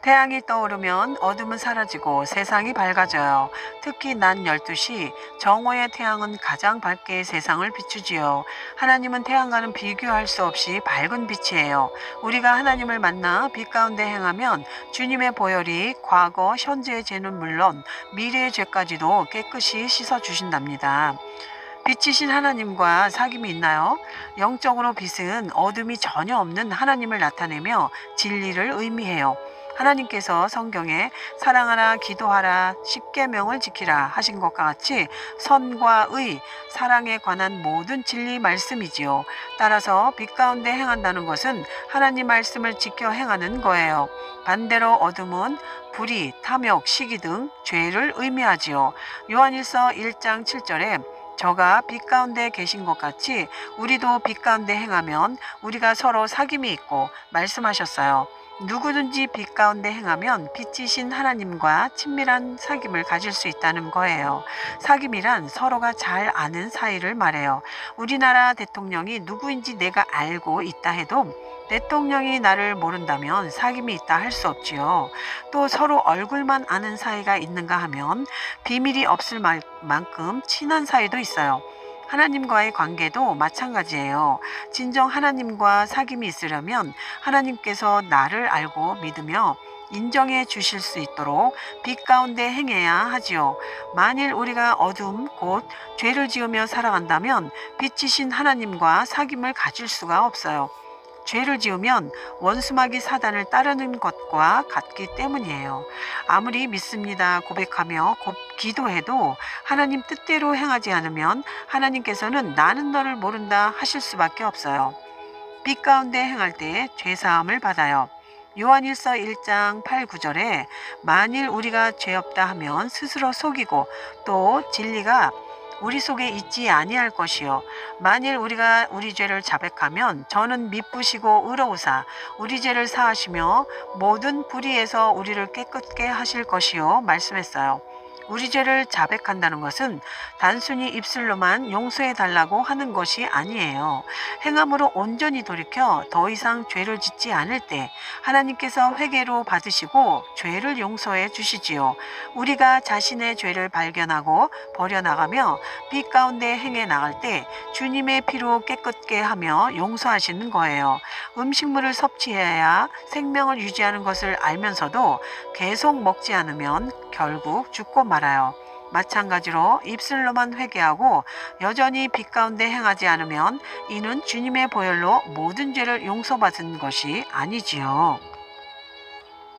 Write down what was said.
태양이 떠오르면 어둠은 사라지고 세상이 밝아져요. 특히 낮 12시 정오의 태양은 가장 밝게 세상을 비추지요. 하나님은 태양과는 비교할 수 없이 밝은 빛이에요. 우리가 하나님을 만나 빛 가운데 행하면 주님의 보혈이 과거, 현재의 죄는 물론 미래의 죄까지도 깨끗이 씻어 주신답니다. 빛이신 하나님과 사귐이 있나요? 영적으로 빛은 어둠이 전혀 없는 하나님을 나타내며 진리를 의미해요. 하나님께서 성경에 사랑하라, 기도하라, 십계명을 지키라 하신 것과 같이 선과 의, 사랑에 관한 모든 진리 말씀이지요. 따라서 빛 가운데 행한다는 것은 하나님 말씀을 지켜 행하는 거예요. 반대로 어둠은 불의, 탐욕, 시기 등 죄를 의미하지요. 요한일서 1장 7절에 저가 빛 가운데 계신 것 같이 우리도 빛 가운데 행하면 우리가 서로 사귐이 있고 말씀하셨어요. 누구든지 빛 가운데 행하면 빛이신 하나님과 친밀한 사귐을 가질 수 있다는 거예요. 사귐이란 서로가 잘 아는 사이를 말해요. 우리나라 대통령이 누구인지 내가 알고 있다 해도 대통령이 나를 모른다면 사귐이 있다 할 수 없지요. 또 서로 얼굴만 아는 사이가 있는가 하면 비밀이 없을 만큼 친한 사이도 있어요. 하나님과의 관계도 마찬가지예요. 진정 하나님과 사귐이 있으려면 하나님께서 나를 알고 믿으며 인정해 주실 수 있도록 빛 가운데 행해야 하지요. 만일 우리가 어둠 곧 죄를 지으며 살아간다면 빛이신 하나님과 사귐을 가질 수가 없어요. 죄를 지으면 원수마귀 사단을 따르는 것과 같기 때문이에요. 아무리 믿습니다 고백하며 기도해도 하나님 뜻대로 행하지 않으면 하나님께서는 나는 너를 모른다 하실 수밖에 없어요. 빛 가운데 행할 때 죄사함을 받아요. 요한일서 1장 8, 9절에 만일 우리가 죄 없다 하면 스스로 속이고 또 진리가 우리 속에 있지 아니할 것이요 만일 우리가 우리 죄를 자백하면 저는 미쁘시고 의로우사 우리 죄를 사하시며 모든 불의에서 우리를 깨끗게 하실 것이요 말씀했어요. 우리 죄를 자백한다는 것은 단순히 입술로만 용서해 달라고 하는 것이 아니에요. 행함으로 온전히 돌이켜 더 이상 죄를 짓지 않을 때 하나님께서 회개로 받으시고 죄를 용서해 주시지요. 우리가 자신의 죄를 발견하고 버려나가며 빛 가운데 행해 나갈 때 주님의 피로 깨끗게 하며 용서하시는 거예요. 음식물을 섭취해야 생명을 유지하는 것을 알면서도 계속 먹지 않으면 결국 죽고 말아요. 마찬가지로 입술로만 회개하고 여전히 빛 가운데 행하지 않으면 이는 주님의 보혈로 모든 죄를 용서받은 것이 아니지요.